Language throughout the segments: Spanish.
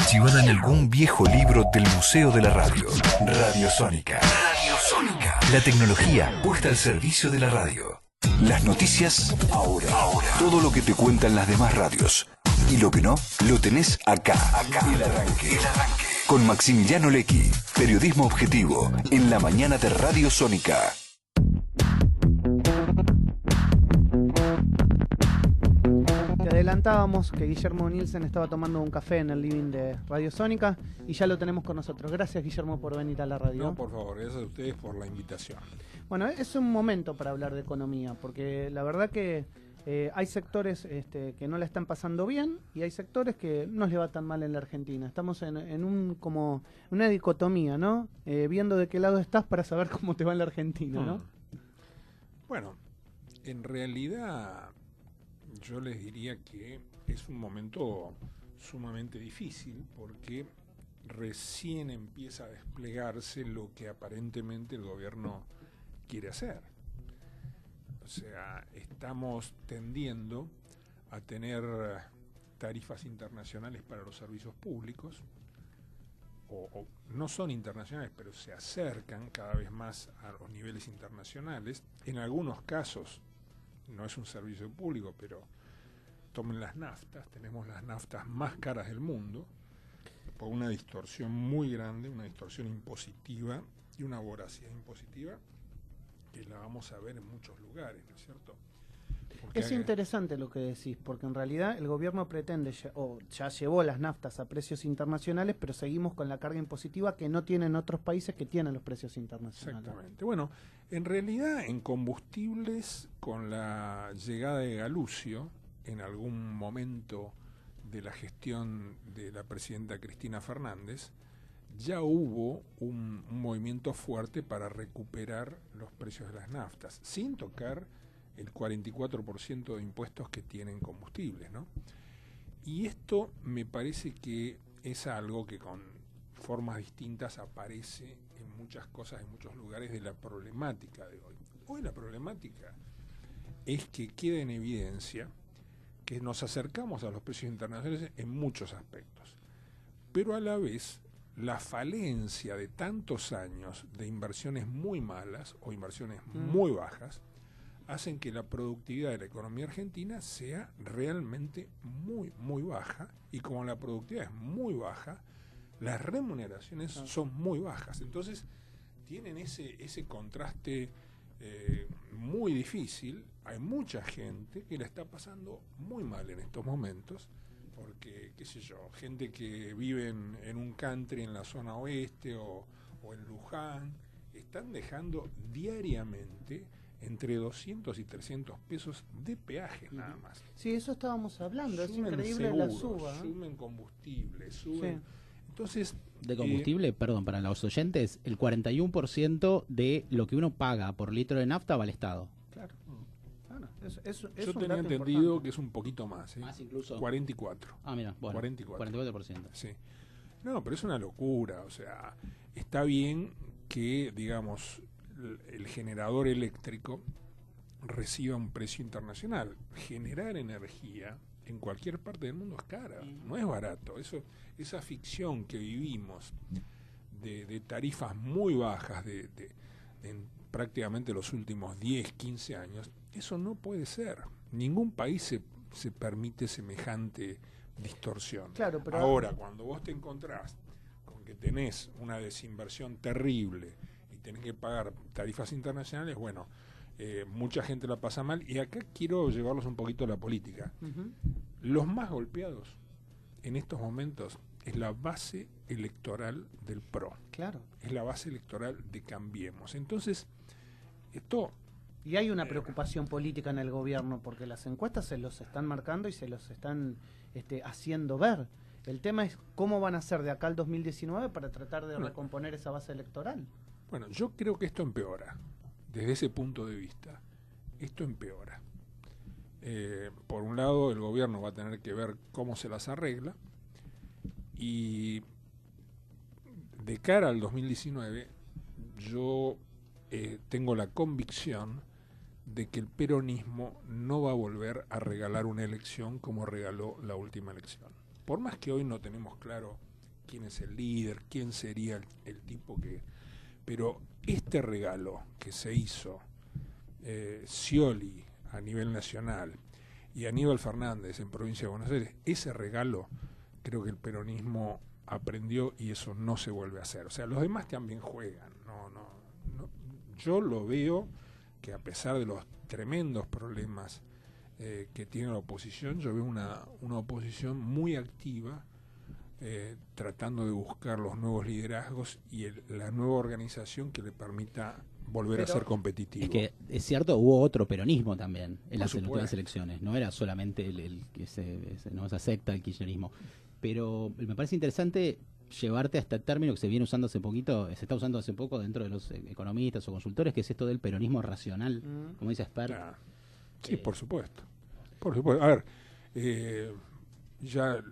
archivada en algún viejo libro del Museo de la Radio. Radio Sónica. Radio Sónica. La tecnología puesta al servicio de la radio. Las noticias ahora. Todo lo que te cuentan las demás radios. Y lo que no, lo tenés acá. El arranque. Con Maximiliano Lecchi. Periodismo objetivo. En la mañana de Radio Sónica. Te adelantábamos que Guillermo Nielsen estaba tomando un café en el living de Radio Sónica y ya lo tenemos con nosotros. Gracias, Guillermo, por venir a la radio. No, por favor, gracias a ustedes por la invitación. Bueno, es un momento para hablar de economía, porque la verdad que hay sectores que no la están pasando bien y hay sectores que no les va tan mal en la Argentina. Estamos en como una dicotomía, ¿no? Viendo de qué lado estás para saber cómo te va en la Argentina, ¿no? Bueno, en realidad yo les diría que es un momento sumamente difícil porque recién empieza a desplegarse lo que aparentemente el gobierno quiere hacer. O sea, estamos tendiendo a tener tarifas internacionales para los servicios públicos, o no son internacionales, pero se acercan cada vez más a los niveles internacionales. En algunos casos no es un servicio público, pero tomen las naftas, tenemos las naftas más caras del mundo, por una distorsión muy grande, una distorsión impositiva y una voracidad impositiva que la vamos a ver en muchos lugares, ¿no es cierto? Porque es interesante lo que decís, porque en realidad el gobierno pretende, ya llevó las naftas a precios internacionales, pero seguimos con la carga impositiva que no tienen otros países que tienen los precios internacionales. Exactamente. Bueno, en realidad en combustibles, con la llegada de Galucio, en algún momento de la gestión de la presidenta Cristina Fernández, ya hubo un movimiento fuerte para recuperar los precios de las naftas, sin tocar el 44% de impuestos que tienen combustibles, ¿no? Y esto me parece que es algo que con formas distintas aparece en muchas cosas, en muchos lugares de la problemática de hoy. Hoy la problemática es que queda en evidencia que nos acercamos a los precios internacionales en muchos aspectos, pero a la vez la falencia de tantos años de inversiones muy malas o inversiones muy bajas hacen que la productividad de la economía argentina sea realmente muy, muy baja, y como la productividad es muy baja, las remuneraciones son muy bajas. Entonces tienen ese contraste muy difícil. Hay mucha gente que la está pasando muy mal en estos momentos, porque, qué sé yo, gente que vive en un country en la zona oeste o en Luján, están dejando diariamente entre 200 y 300 pesos de peaje nada más. Sí, eso estábamos hablando, Sumen es increíble seguros, la suba. Sumen combustible, suben... Sí. Entonces, de combustible, perdón, para los oyentes, el 41% de lo que uno paga por litro de nafta va al Estado. Claro. Yo tenía entendido importante, que es un poquito más, ¿eh? Más incluso. 44. Ah, mira, bueno, 44%. Sí. No, pero es una locura, o sea, está bien que, digamos, el generador eléctrico reciba un precio internacional. Generar energía en cualquier parte del mundo es cara, no es barato. Esa ficción que vivimos de tarifas muy bajas en prácticamente los últimos 10, 15 años, eso no puede ser. Ningún país se permite semejante distorsión. Claro, pero ahora, cuando vos te encontrás con que tenés una desinversión terrible y tenés que pagar tarifas internacionales, bueno, mucha gente la pasa mal, y acá quiero llevarlos un poquito a la política. Los más golpeados en estos momentos es la base electoral del PRO. Claro. Es la base electoral de Cambiemos. Entonces, esto... Y hay una preocupación política en el gobierno, porque las encuestas se los están marcando y se los están haciendo ver. El tema es cómo van a hacer de acá al 2019 para tratar de recomponer esa base electoral. Bueno, yo creo que esto empeora. Desde ese punto de vista, esto empeora. Por un lado, el gobierno va a tener que ver cómo se las arregla, y de cara al 2019 yo tengo la convicción de que el peronismo no va a volver a regalar una elección como regaló la última elección. Por más que hoy no tenemos claro quién es el líder, quién sería el tipo que... Pero este regalo que se hizo Scioli a nivel nacional y Aníbal Fernández en Provincia de Buenos Aires, ese regalo creo que el peronismo aprendió y eso no se vuelve a hacer. O sea, los demás también juegan. No. Yo lo veo que a pesar de los tremendos problemas que tiene la oposición, yo veo una oposición muy activa, tratando de buscar los nuevos liderazgos y la nueva organización que le permita volver a ser competitivo. Es que es cierto, hubo otro peronismo también en las supuesto. últimas elecciones, no era solamente el que no se acepta el kirchnerismo. Pero me parece interesante llevarte a este término que se viene usando hace poquito, se está usando hace poco dentro de los economistas o consultores, que es esto del peronismo racional, como dice Spert. Claro. Sí, por supuesto. Por supuesto. A ver, ya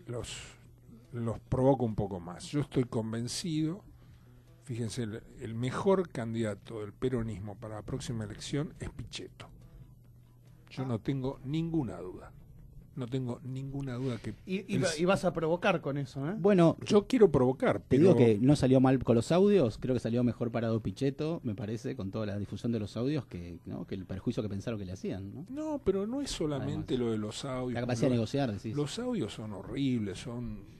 los provoco un poco más. Yo estoy convencido, fíjense, el mejor candidato del peronismo para la próxima elección es Pichetto. Yo no tengo ninguna duda. No tengo ninguna duda que... Y vas a provocar con eso, ¿eh? Bueno, yo quiero provocar, te pero... digo que no salió mal con los audios, creo que salió mejor parado Pichetto, me parece, con toda la difusión de los audios, que el perjuicio que pensaron que le hacían, ¿no? No, pero no es solamente lo de los audios. La capacidad de negociar, decís. Los audios son horribles,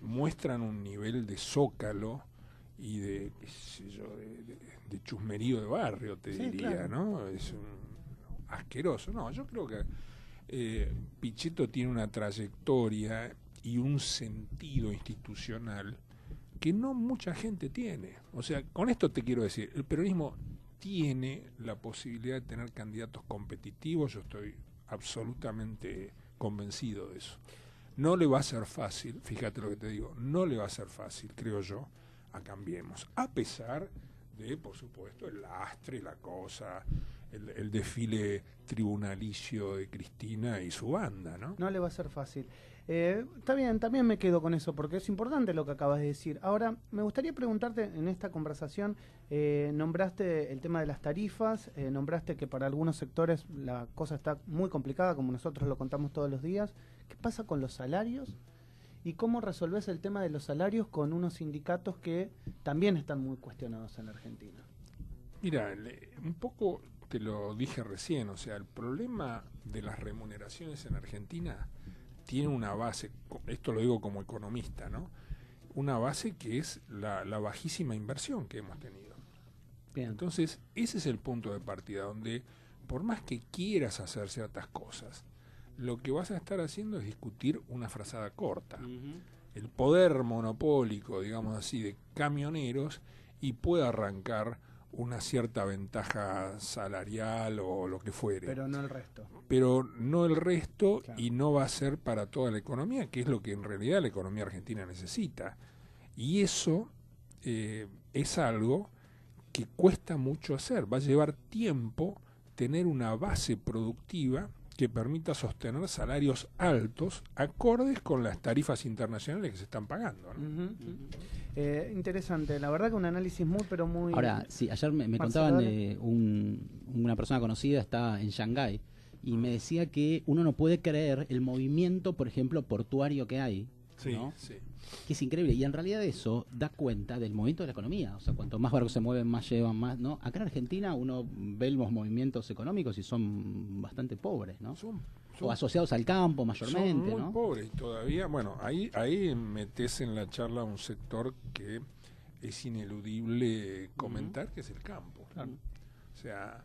muestran un nivel de zócalo y de, qué sé yo, de chusmerío de barrio, te diría, claro. ¿No? Es asqueroso. No, yo creo que Pichetto tiene una trayectoria y un sentido institucional que no mucha gente tiene. O sea, con esto te quiero decir, el peronismo tiene la posibilidad de tener candidatos competitivos, yo estoy absolutamente convencido de eso. No le va a ser fácil, fíjate lo que te digo, no le va a ser fácil, creo yo, a Cambiemos, a pesar de, por supuesto, el lastre, la cosa, el desfile tribunalicio de Cristina y su banda, ¿no? No le va a ser fácil. Está bien, también me quedo con eso, porque es importante lo que acabas de decir. Ahora, me gustaría preguntarte, en esta conversación, nombraste el tema de las tarifas, nombraste que para algunos sectores la cosa está muy complicada, como nosotros lo contamos todos los días. ¿Qué pasa con los salarios? ¿Y cómo resolvés el tema de los salarios con unos sindicatos que también están muy cuestionados en la Argentina? Mira, un poco te lo dije recién, o sea, el problema de las remuneraciones en Argentina tiene una base, esto lo digo como economista, ¿no? Una base que es la bajísima inversión que hemos tenido. Bien. Entonces, ese es el punto de partida, donde por más que quieras hacer ciertas cosas, lo que vas a estar haciendo es discutir una frazada corta. El poder monopólico, digamos así, de camioneros y puede arrancar una cierta ventaja salarial o lo que fuere. Pero no el resto. Pero no el resto, claro. Y no va a ser para toda la economía, que es lo que en realidad la economía argentina necesita. Y eso es algo que cuesta mucho hacer. Va a llevar tiempo tener una base productiva que permita sostener salarios altos acordes con las tarifas internacionales que se están pagando, ¿no? Interesante, la verdad que un análisis muy, pero muy... Ahora, sí, ayer me contaban una persona conocida está en Shanghái y me decía que uno no puede creer el movimiento, por ejemplo, portuario que hay, sí, ¿no? Sí. Que es increíble, y en realidad eso da cuenta del movimiento de la economía. O sea, cuanto más barcos se mueven, más llevan, más, ¿no? Acá en Argentina uno ve los movimientos económicos y son bastante pobres, ¿no? O asociados al campo mayormente, son muy ¿no? pobres y todavía, bueno, ahí metes en la charla un sector que es ineludible comentar, que es el campo. Claro. O sea,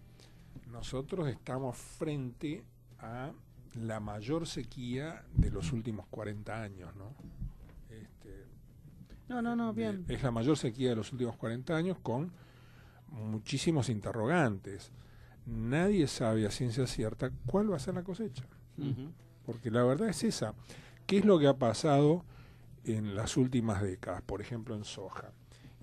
nosotros estamos frente a la mayor sequía de los últimos 40 años, ¿no? No, bien. Es la mayor sequía de los últimos 40 años con muchísimos interrogantes. Nadie sabe a ciencia cierta cuál va a ser la cosecha. Porque la verdad es esa. ¿Qué es lo que ha pasado en las últimas décadas? Por ejemplo, en soja.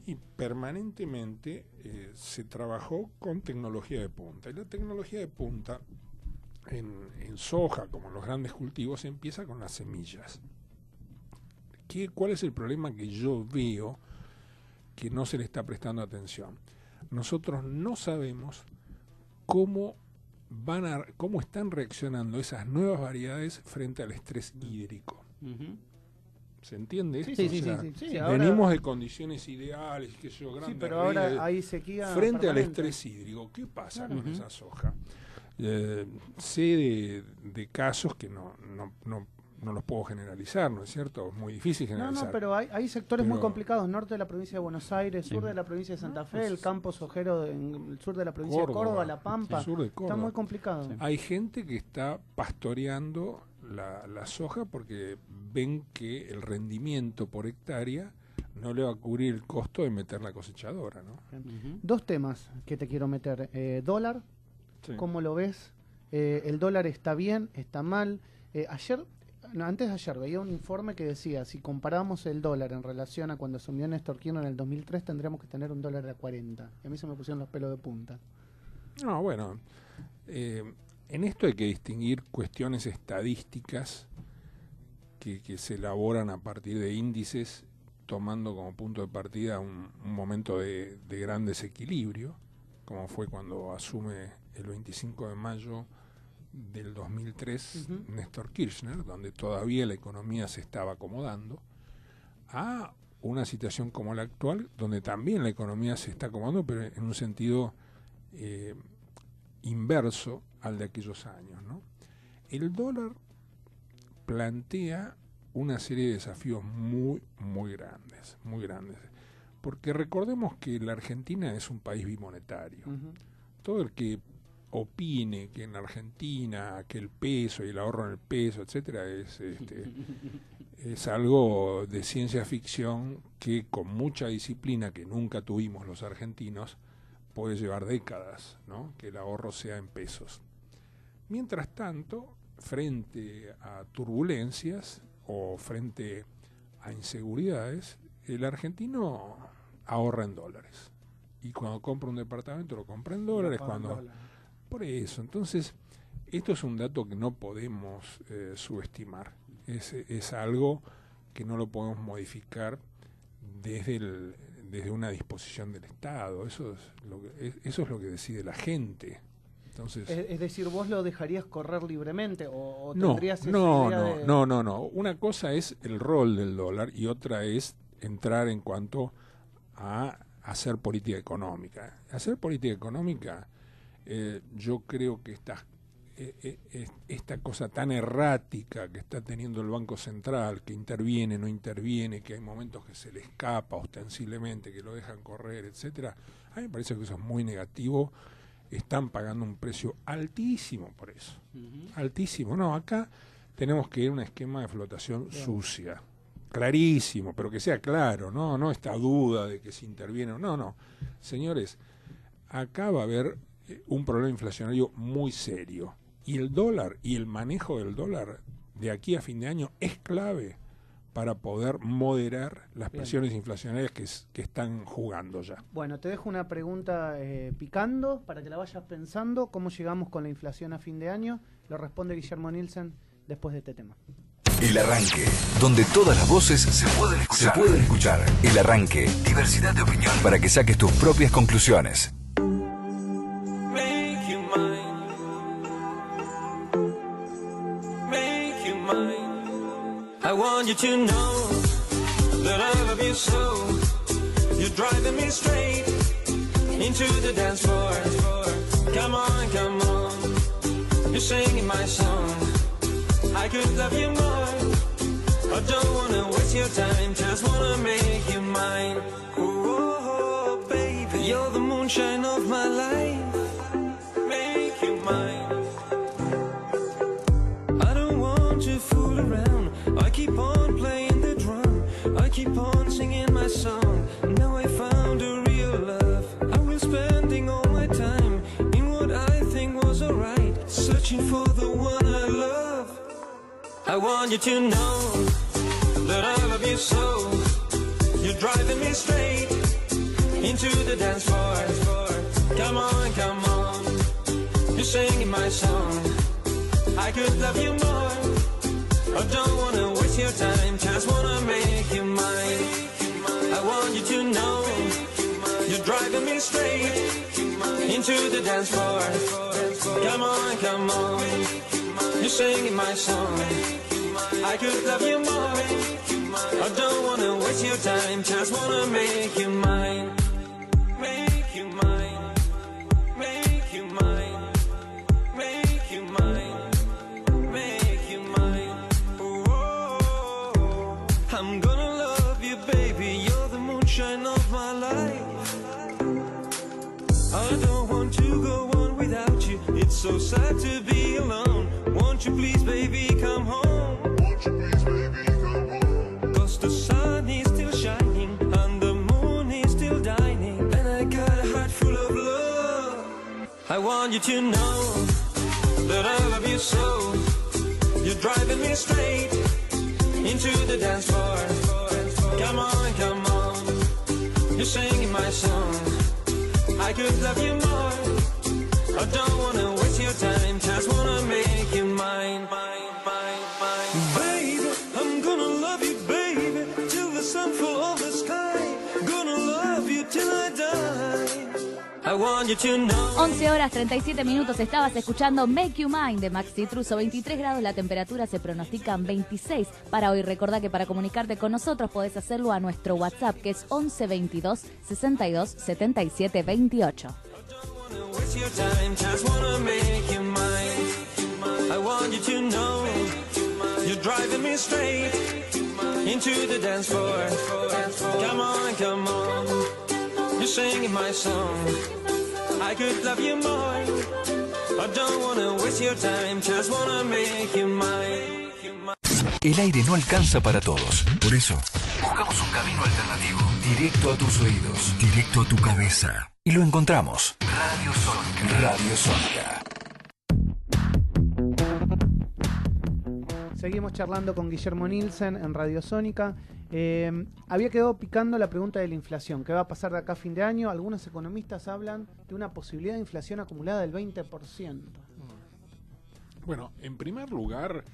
Y permanentemente se trabajó con tecnología de punta. Y la tecnología de punta en soja, como en los grandes cultivos, empieza con las semillas. ¿Cuál es el problema que yo veo que no se le está prestando atención? Nosotros no sabemos cómo están reaccionando esas nuevas variedades frente al estrés hídrico. ¿Se entiende esto? Sí, O sí, sea, sí, sí, ahora- venimos de condiciones ideales, que yo, grandes Sí, pero ahora ríos, hay sequía frente al permanente. estrés hídrico. ¿Qué pasa Claro. con esa soja? Sé de casos que no los puedo generalizar, ¿no es cierto? Es muy difícil No, generalizar. no, pero hay sectores muy Pero- complicados, norte de la provincia de Buenos Aires, sur de la provincia de Santa Fe, el campo sojero en el sur de la provincia de Córdoba, La Pampa, el sur de Córdoba. está muy complicado. Hay gente que está pastoreando la soja porque ven que el rendimiento por hectárea no le va a cubrir el costo de meter la cosechadora, ¿no? Dos temas que te quiero meter. Dólar, Sí. ¿cómo lo ves? ¿El dólar está bien, está mal? Antes de ayer veía un informe que decía, si comparamos el dólar en relación a cuando asumió Néstor Kirchner en el 2003, tendríamos que tener un dólar de 40. Y a mí se me pusieron los pelos de punta. No, bueno, en esto hay que distinguir cuestiones estadísticas que se elaboran a partir de índices, tomando como punto de partida un momento de gran desequilibrio, como fue cuando asume el 25 de mayo del 2003 Néstor Kirchner, donde todavía la economía se estaba acomodando, a una situación como la actual, donde también la economía se está acomodando, pero en un sentido inverso al de aquellos años, ¿no? El dólar plantea una serie de desafíos muy grandes, porque recordemos que la Argentina es un país bimonetario. Todo el que opine que en Argentina que el peso y el ahorro en el peso, etcétera, es algo de ciencia ficción que con mucha disciplina que nunca tuvimos los argentinos puede llevar décadas, ¿no? Que el ahorro sea en pesos. Mientras tanto, frente a turbulencias o frente a inseguridades, el argentino ahorra en dólares. Y cuando compra un departamento lo compra en dólares, por eso. Entonces, esto es un dato que no podemos subestimar. Es algo que no lo podemos modificar desde una disposición del Estado. Eso es lo que decide la gente. Entonces, Es decir, ¿vos lo dejarías correr libremente o no, tendrías esa no, idea no, de... no. Una cosa es el rol del dólar y otra es entrar en cuanto a hacer política económica. Hacer política económica, yo creo que esta cosa tan errática que está teniendo el Banco Central, que interviene, no interviene, que hay momentos que se le escapa ostensiblemente, que lo dejan correr, etcétera, a mí me parece que eso es muy negativo. Están pagando un precio altísimo por eso. Altísimo. No, acá tenemos que ir a un esquema de flotación sucia. Clarísimo, pero que sea claro, no esta duda de que se interviene. No. Señores, acá va a haber un problema inflacionario muy serio. Y el dólar y el manejo del dólar de aquí a fin de año es clave para poder moderar las presiones inflacionarias que están jugando ya. Bueno, te dejo una pregunta picando para que la vayas pensando. ¿Cómo llegamos con la inflación a fin de año? Lo responde Guillermo Nielsen después de este tema. El Arranque, donde todas las voces se pueden escuchar. El Arranque, diversidad de opinión para que saques tus propias conclusiones. I want you to know that I love you so. You're driving me straight into the dance floor. Come on, you're singing my song. I could love you more. I don't wanna waste your time, just wanna make you mine. Oh, baby, you're the moonshine of my life. Make you mine. I don't want to fool around. I keep on playing the drum. I keep on singing my song. Now I found a real love. I will spending all my time in what I think was alright, searching for the one I love. I want you to know that I love you so. You're driving me straight into the dance floor. Come on, you're singing my song. I could love you more. I don't wanna waste your time, just wanna make you mine. I want you to know you're driving me straight into the dance floor. Come on, you're singing my song. I could love you more. I don't wanna waste your time, just wanna make you mine. Make you mine. Make you mine. Make you mine. Make you mine. Oh, I'm gonna love you, baby. You're the moonshine of my life. I don't want to go on without you. It's so sad to be alone. Won't you please, baby, come home? Won't you please, baby, come home? 'Cause the sun is still shining and the moon is still dining, and I got a heart full of love. I want you to know that I love you so. You're driving me straight into the dance floor. Come on, come on. You're singing my song. I could love you more. I don't wanna waste your time, just wanna make you mine, mine, mine, mine. Baby, I'm gonna love you, baby, till the sun falls off the sky. Gonna love you till I die. I want you to know. 11 horas 37 minutos, estabas escuchando Make You Mine de Max Citruso. 23 grados la temperatura, se pronostican 26 para hoy. Recordá que para comunicarte con nosotros podés hacerlo a nuestro WhatsApp, que es 11 22 62 77 28. Waste your time, just wanna make you mine. I want you to know you're driving me straight into the dance floor. Come on, come on. You're singing my song. I could love you more. I don't wanna waste your time, just wanna make you mine. El aire no alcanza para todos. Por eso, buscamos un camino alternativo. Directo a tus oídos. Directo a tu cabeza. Y lo encontramos. Radio Sónica. Radio Sónica. Seguimos charlando con Guillermo Nielsen en Radio Sónica. Había quedado picando la pregunta de la inflación. ¿Qué va a pasar de acá a fin de año? Algunos economistas hablan de una posibilidad de inflación acumulada del 20%. Bueno, en primer lugar,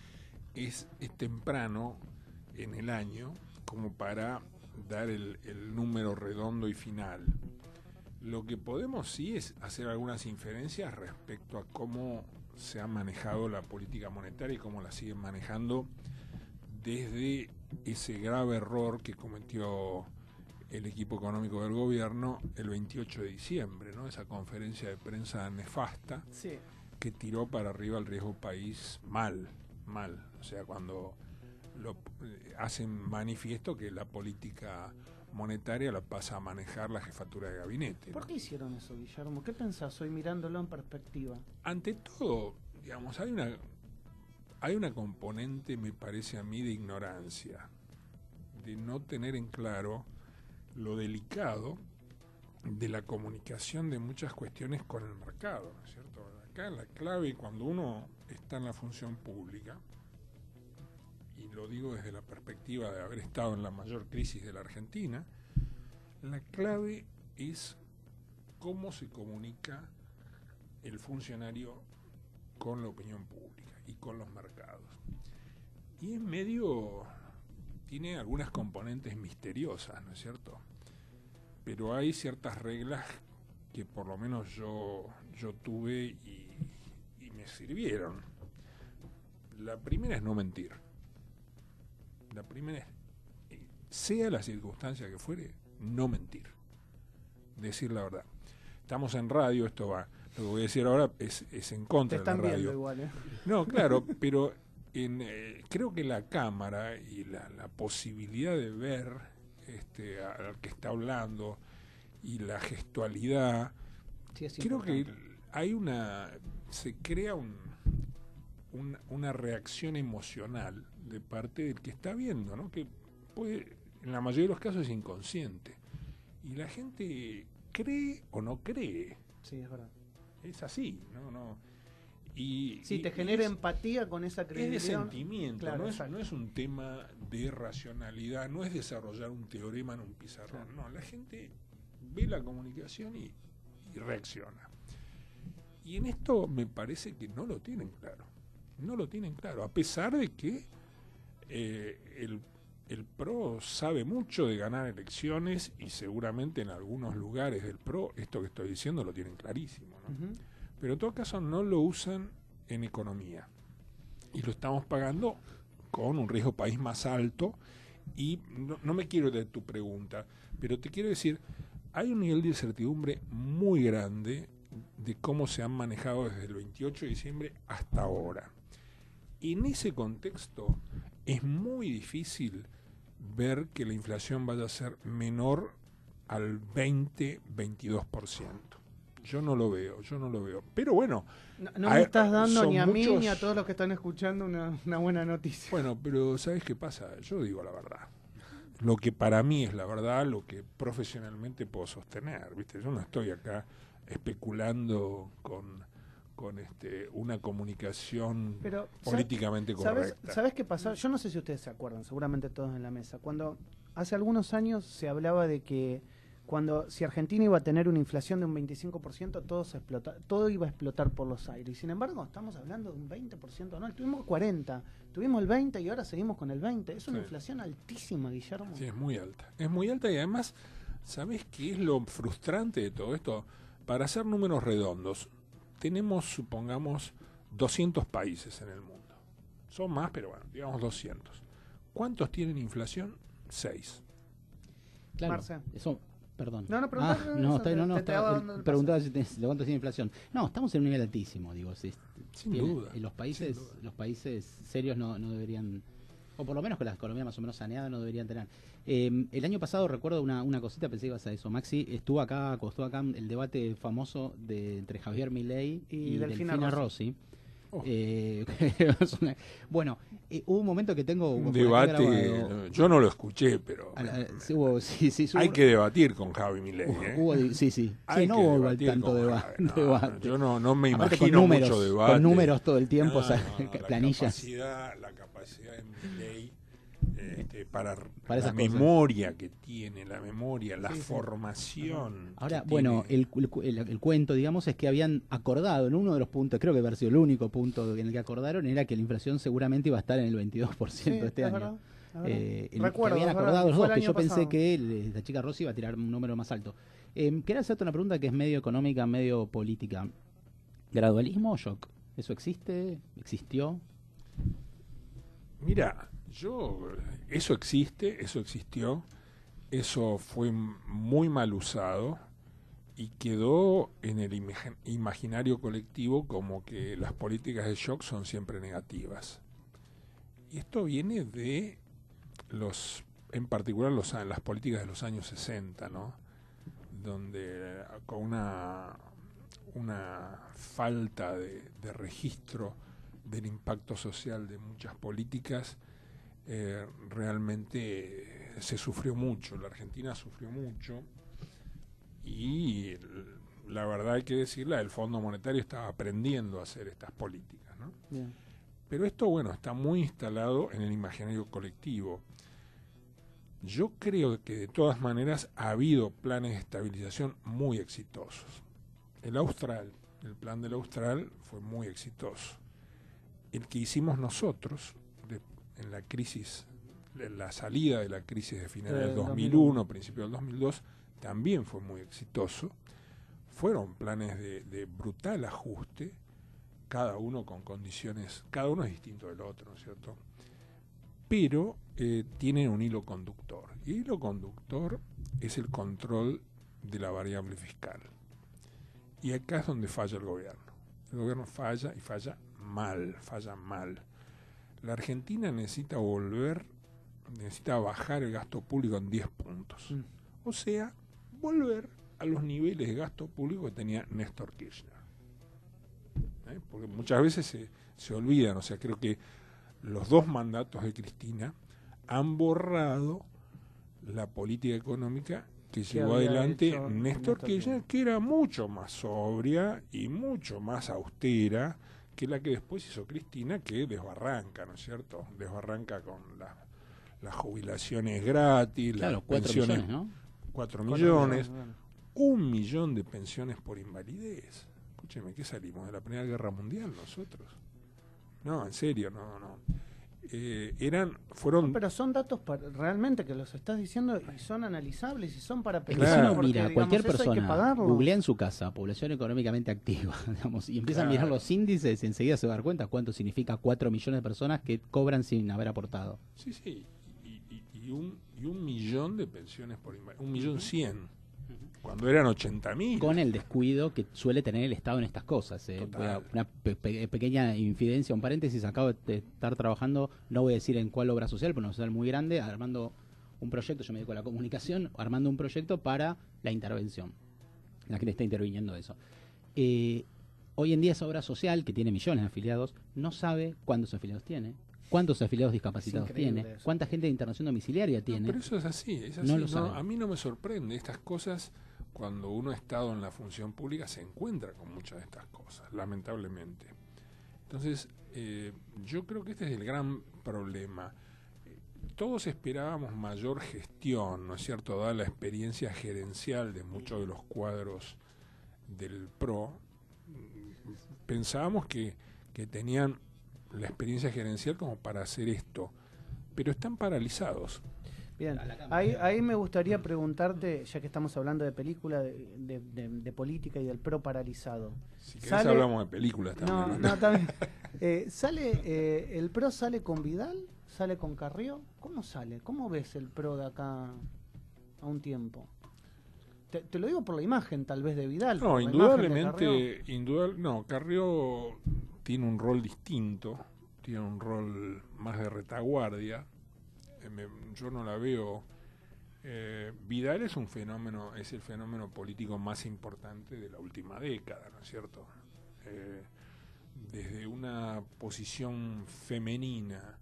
es temprano en el año como para dar el número redondo y final. Lo que podemos sí es hacer algunas inferencias respecto a cómo se ha manejado la política monetaria y cómo la siguen manejando desde ese grave error que cometió el equipo económico del gobierno el 28 de diciembre, ¿no? Esa conferencia de prensa nefasta, Sí. que tiró para arriba el riesgo país mal. O sea, cuando hacen manifiesto que la política monetaria la pasa a manejar la jefatura de gabinete, ¿no? ¿Por qué hicieron eso, Guillermo? ¿Qué pensás hoy mirándolo en perspectiva? Ante todo, digamos, hay una componente, me parece a mí, de ignorancia, de no tener en claro lo delicado de la comunicación de muchas cuestiones con el mercado, ¿no es cierto? Acá la clave, cuando uno está en la función pública, y lo digo desde la perspectiva de haber estado en la mayor crisis de la Argentina, la clave es cómo se comunica el funcionario con la opinión pública y con los mercados. Y es tiene algunas componentes misteriosas, ¿no es cierto? Pero hay ciertas reglas que por lo menos yo tuve y me sirvieron. La primera es no mentir. La primera es, sea la circunstancia que fuere, no mentir. Decir la verdad. Estamos en radio, esto va. Lo que voy a decir ahora es en contra de la radio. Te están viendo igual, ¿eh? No, claro, pero creo que la cámara y la posibilidad de ver al que está hablando y la gestualidad, Sí, es creo que importante. se crea una reacción emocional de parte del que está viendo, ¿no? Que puede, en la mayoría de los casos, es inconsciente. Y la gente cree o no cree. Sí, es verdad. Es así, ¿no? Sí, te genera empatía con esa creencia. Es de sentimiento, Claro, no es un tema de racionalidad, no es desarrollar un teorema en un pizarrón. Claro. No, la gente ve la comunicación y reacciona. Y en esto me parece que no lo tienen claro. No lo tienen claro, a pesar de que el PRO sabe mucho de ganar elecciones y seguramente en algunos lugares del PRO esto que estoy diciendo lo tienen clarísimo, ¿no? Uh-huh. Pero en todo caso no lo usan en economía y lo estamos pagando con un riesgo país más alto Y no me quiero de tu pregunta, pero te quiero decir, hay un nivel de incertidumbre muy grande de cómo se han manejado desde el 28 de diciembre hasta ahora. En ese contexto es muy difícil ver que la inflación vaya a ser menor al 20-22%. Yo no lo veo. Pero bueno, No me estás dando son ni a mí muchos- ni a todos los que están escuchando una buena noticia. Bueno, pero ¿sabes qué pasa? Yo digo la verdad. Lo que para mí es la verdad, lo que profesionalmente puedo sostener, ¿viste? Yo no estoy acá especulando con una comunicación Pero, políticamente correcta. ¿Sabes qué pasó? Yo no sé si ustedes se acuerdan, seguramente todos en la mesa. Cuando hace algunos años se hablaba de que si Argentina iba a tener una inflación de un 25%, todo iba a explotar por los aires. Y sin embargo, estamos hablando de un 20%, no, tuvimos 40%, tuvimos el 20% y ahora seguimos con el 20%. Es una Sí. inflación altísima, Guillermo. Sí, es muy alta. Es muy alta y además, ¿sabés qué es lo frustrante de todo esto? Para hacer números redondos, tenemos, supongamos, 200 países en el mundo. Son más, pero bueno, digamos 200. ¿Cuántos tienen inflación? 6. Claro, Marce. eso, perdón. No, preguntá, preguntaba si tenés, de cuánto tiene inflación. No, estamos en un nivel altísimo, digo. Sin duda, Y los países serios no deberían, o por lo menos con la economía más o menos saneada, no deberían tener. El año pasado recuerdo una cosita, pensé que ibas a eso, Maxi, estuvo acá el debate famoso entre Javier Milei y Delfina Rossi. Oh. Bueno, hubo un momento que tengo Un por acá debate, grabado. yo no lo escuché, pero Sí, hubo hay que debatir con Javi Milei. sí. Hay No que hubo debatir tanto con debate. Javi. No, yo no me Aparte, imagino con números, mucho debate. con números todo el tiempo, No, o sea, no, planillas. La capacidad de Milei para Para la esas cosas. memoria que tiene, la Sí. formación. Ahora, que bueno, tiene. el cuento, digamos, es que habían acordado en uno de los puntos, creo que haber sido el único punto en el que acordaron, era que la inflación seguramente iba a estar en el 22% este año. Verdad. Que Recuerdo, habían es verdad, acordado los fue dos, el que año yo pensé pasado. que la chica Rossi iba a tirar un número más alto. Quería hacerte una pregunta que es medio económica, medio política. ¿Gradualismo o shock? ¿Eso existe? ¿Existió? Mira, eso existió, eso fue muy mal usado y quedó en el imaginario colectivo como que las políticas de shock son siempre negativas. Y esto viene de en particular las políticas de los años 60, ¿no? Donde con una falta de registro del impacto social de muchas políticas, realmente se sufrió mucho, la Argentina sufrió mucho y la verdad hay que decirla, el Fondo Monetario estaba aprendiendo a hacer estas políticas, ¿no? Bien. Pero esto, bueno, está muy instalado en el imaginario colectivo. Yo creo que de todas maneras ha habido planes de estabilización muy exitosos. El plan del Austral fue muy exitoso. El que hicimos nosotros en la crisis, en la salida de la crisis de finales del 2001, principio del 2002, también fue muy exitoso. Fueron planes de brutal ajuste, cada uno con condiciones, cada uno es distinto del otro, ¿no es cierto? Pero tienen un hilo conductor. Y el hilo conductor es el control de la variable fiscal. Y acá es donde falla el gobierno. El gobierno falla y falla mal. La Argentina necesita bajar el gasto público en 10 puntos. O sea, volver a los niveles de gasto público que tenía Néstor Kirchner. Porque muchas veces se olvidan, o sea, creo que los dos mandatos de Cristina han borrado la política económica que llevó había adelante hecho Néstor Kirchner, que era mucho más sobria y mucho más austera que la que después hizo Cristina, que desbarranca, ¿no es cierto? Desbarranca con las jubilaciones gratis, Claro, las 4 pensiones, millones, ¿no? 4 millones, Bueno. 1 millón de pensiones por invalidez. Escúcheme, ¿qué salimos? ¿De la Primera Guerra Mundial nosotros? No, en serio, no. Fueron... Pero son datos realmente que los estás diciendo y son analizables y son para Es que pensar. Claro. si uno porque, mira, digamos, cualquier eso hay que persona pagarlo. googlea en su casa población económicamente activa, digamos, y empieza a mirar Claro. los índices y enseguida se va a dar cuenta cuánto significa 4 millones de personas que cobran sin haber aportado. Sí, y y un millón de pensiones por invalidez, 1.100.000, cuando eran 80.000. Con el descuido que suele tener el Estado en estas cosas. Total. Una pequeña infidencia, un paréntesis, acabo de estar trabajando, no voy a decir en cuál obra social, pero una social muy grande, armando un proyecto, yo me dedico a la comunicación, armando un proyecto para la intervención, la que le está interviniendo eso. Hoy en día esa obra social, que tiene millones de afiliados, no sabe cuántos afiliados tiene, cuántos afiliados discapacitados tiene, eso. cuánta gente de internación domiciliaria No, tiene. pero eso es así, No lo sabe. A mí no me sorprende estas cosas. Cuando uno ha estado en la función pública se encuentra con muchas de estas cosas, lamentablemente. Entonces, yo creo que este es el gran problema. Todos esperábamos mayor gestión, ¿no es cierto?, dada la experiencia gerencial de muchos de los cuadros del PRO. Pensábamos que tenían la experiencia gerencial como para hacer esto, pero están paralizados. Bien, ahí me gustaría preguntarte, ya que estamos hablando de película, de política y del PRO paralizado. Si querés hablamos de películas también. No, también. ¿El PRO sale con Vidal? ¿Sale con Carrió? ¿Cómo sale? ¿Cómo ves el PRO de acá a un tiempo? Te lo digo por la imagen tal vez de Vidal. No, indudablemente, Carrió tiene un rol distinto, tiene un rol más de retaguardia. Yo no la veo. Vidal es un fenómeno, es el fenómeno político más importante de la última década, ¿no es cierto? Desde una posición femenina,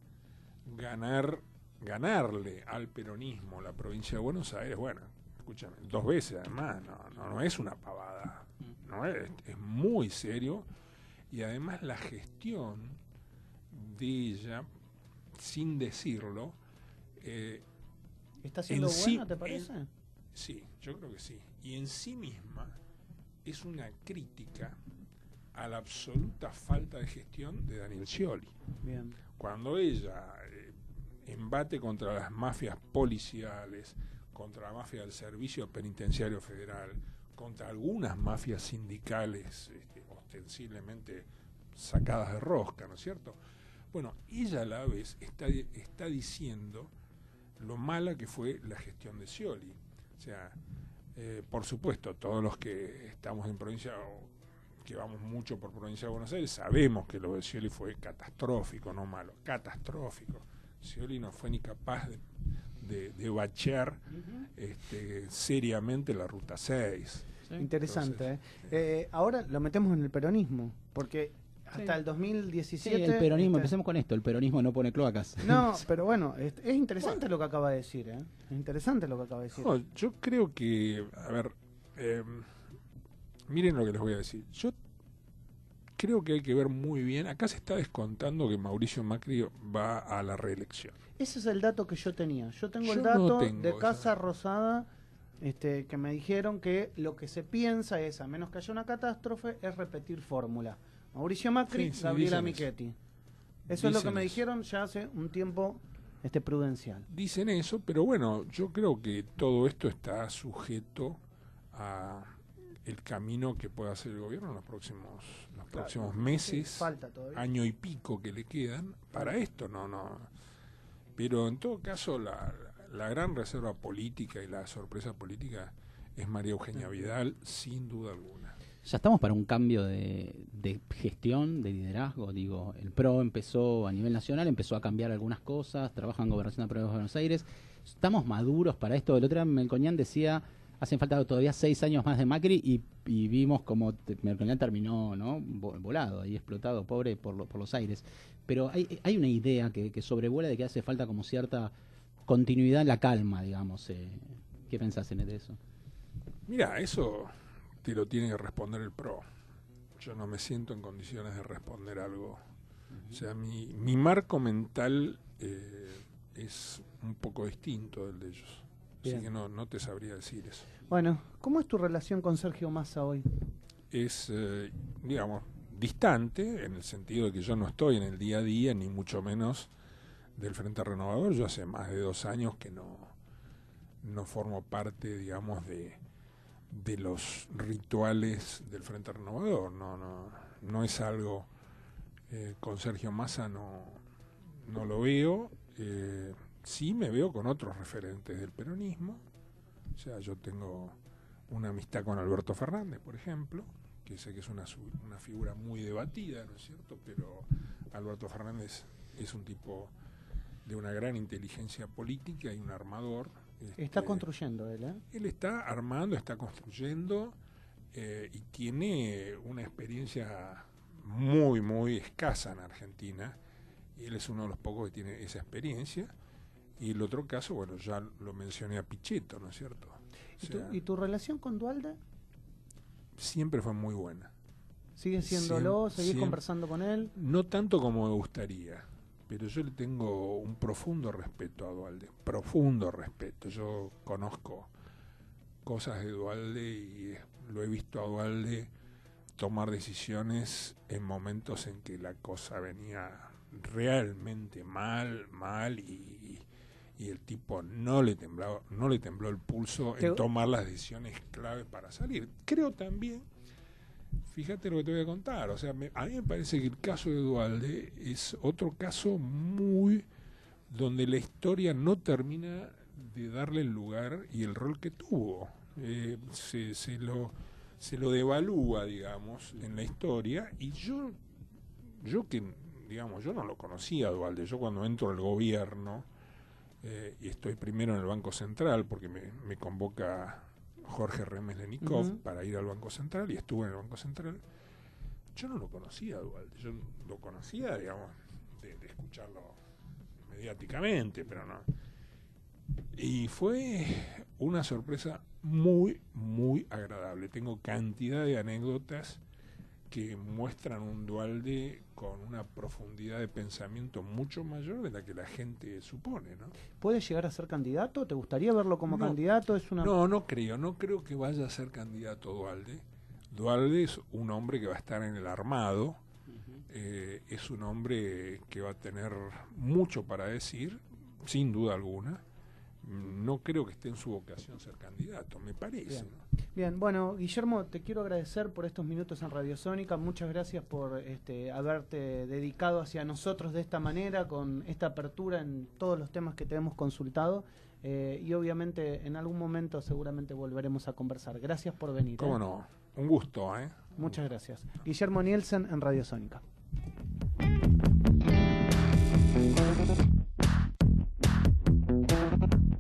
ganarle al peronismo la provincia de Buenos Aires, bueno, escúchame, 2 veces además, no es una pavada, no es muy serio, y además la gestión de ella, sin decirlo, ¿está siendo buena, te parece? Sí, yo creo que sí. Y en sí misma es una crítica a la absoluta falta de gestión de Daniel Scioli. Bien. Cuando ella embate contra las mafias policiales, contra la mafia del Servicio Penitenciario Federal, contra algunas mafias sindicales ostensiblemente sacadas de rosca, ¿no es cierto? Bueno, ella a la vez está diciendo lo mala que fue la gestión de Scioli. O sea, por supuesto, todos los que estamos en provincia o que vamos mucho por provincia de Buenos Aires sabemos que lo de Scioli fue catastrófico, no malo, catastrófico. Scioli no fue ni capaz de bachear seriamente la Ruta 6. Sí. Interesante. Entonces, ahora lo metemos en el peronismo, porque hasta el 2017... Sí, el peronismo, empecemos con esto, el peronismo no pone cloacas. No, pero bueno, es interesante lo que acaba de decir, ¿eh? Es interesante lo que acaba de decir. No, yo creo que, a ver, miren lo que les voy a decir. Yo creo que hay que ver muy bien, acá se está descontando que Mauricio Macri va a la reelección. Ese es el dato que yo tenía. Yo tengo el Yo dato no tengo de Casa esa. Rosada, que me dijeron que lo que se piensa es, a menos que haya una catástrofe, es repetir fórmula. Mauricio Macri, Sí, Gabriela dicen Michetti. Eso es lo que Dicen me eso. dijeron ya hace un tiempo prudencial. Dicen eso, pero bueno, yo creo que todo esto está sujeto a el camino que pueda hacer el gobierno en los próximos meses, Sí, falta todavía. año y pico que le quedan para esto, no. Pero en todo caso la gran reserva política y la sorpresa política es María Eugenia Vidal, sin duda alguna. Ya estamos para un cambio de gestión, de liderazgo. Digo, el PRO empezó a nivel nacional, empezó a cambiar algunas cosas, trabaja en Gobernación de la Provincia de Buenos Aires. ¿Estamos maduros para esto? El otro día Melconian decía, hacen falta todavía 6 años más de Macri y vimos como Melconian terminó, ¿no?, volado y explotado, pobre, por los aires. Pero hay una idea que sobrevuela de que hace falta como cierta continuidad en la calma, digamos. ¿Qué pensás de eso? Mira, eso te lo tiene que responder el PRO. Yo no me siento en condiciones de responder algo. O sea, mi marco mental es un poco distinto del de ellos. Bien. Así que no te sabría decir eso. Bueno, ¿cómo es tu relación con Sergio Massa hoy? Es, digamos, distante, en el sentido de que yo no estoy en el día a día, ni mucho menos del Frente Renovador. Yo hace más de 2 años que no formo parte, digamos, de los rituales del Frente Renovador. No es algo, con Sergio Massa no lo veo. sí me veo con otros referentes del peronismo. O sea, yo tengo una amistad con Alberto Fernández, por ejemplo, que sé que es una figura muy debatida, ¿no es cierto? Pero Alberto Fernández es un tipo de una gran inteligencia política y un armador. Está construyendo él, ¿eh? Él está armando, está construyendo y tiene una experiencia muy, muy escasa en Argentina. Y él es uno de los pocos que tiene esa experiencia. Y el otro caso, bueno, ya lo mencioné a Pichetto, ¿no es cierto? O sea, ¿Y tu relación con Duhalde? siempre fue muy buena. ¿Sigue siéndolo? ¿Seguís siempre. conversando con él? No tanto como me gustaría, pero yo le tengo un profundo respeto a Duhalde, profundo respeto. Yo conozco cosas de Duhalde y lo he visto a Duhalde tomar decisiones en momentos en que la cosa venía realmente mal y el tipo no le tembló el pulso en tomar las decisiones claves para salir. Creo también, fíjate lo que te voy a contar, o sea, a mí me parece que el caso de Duhalde es otro caso muy donde la historia no termina de darle el lugar y el rol que tuvo. Se lo devalúa, digamos, en la historia, y yo que, digamos, yo no lo conocía a Duhalde. Yo cuando entro al gobierno y estoy primero en el Banco Central, porque me convoca Jorge Remes Lenikov para ir al Banco Central, y estuve en el Banco Central, yo no lo conocía a Duhalde. Yo lo conocía, digamos, de escucharlo mediáticamente, pero no. Y fue una sorpresa muy, muy agradable. Tengo cantidad de anécdotas que muestran un Duhalde con una profundidad de pensamiento mucho mayor de la que la gente supone, ¿no? ¿Puede llegar a ser candidato? ¿Te gustaría verlo como candidato? No creo que vaya a ser candidato Duhalde. Duhalde es un hombre que va a estar en el armado, es un hombre que va a tener mucho para decir, sin duda alguna. No creo que esté en su vocación ser candidato, me parece. Bien. ¿No? Bien, bueno, Guillermo, te quiero agradecer por estos minutos en Radio Sónica. Muchas gracias por haberte dedicado hacia nosotros de esta manera, con esta apertura en todos los temas que te hemos consultado. Y obviamente en algún momento seguramente volveremos a conversar. Gracias por venir. ¿Cómo no? Un gusto, ¿eh? Muchas gracias. Guillermo Nielsen en Radio Sónica.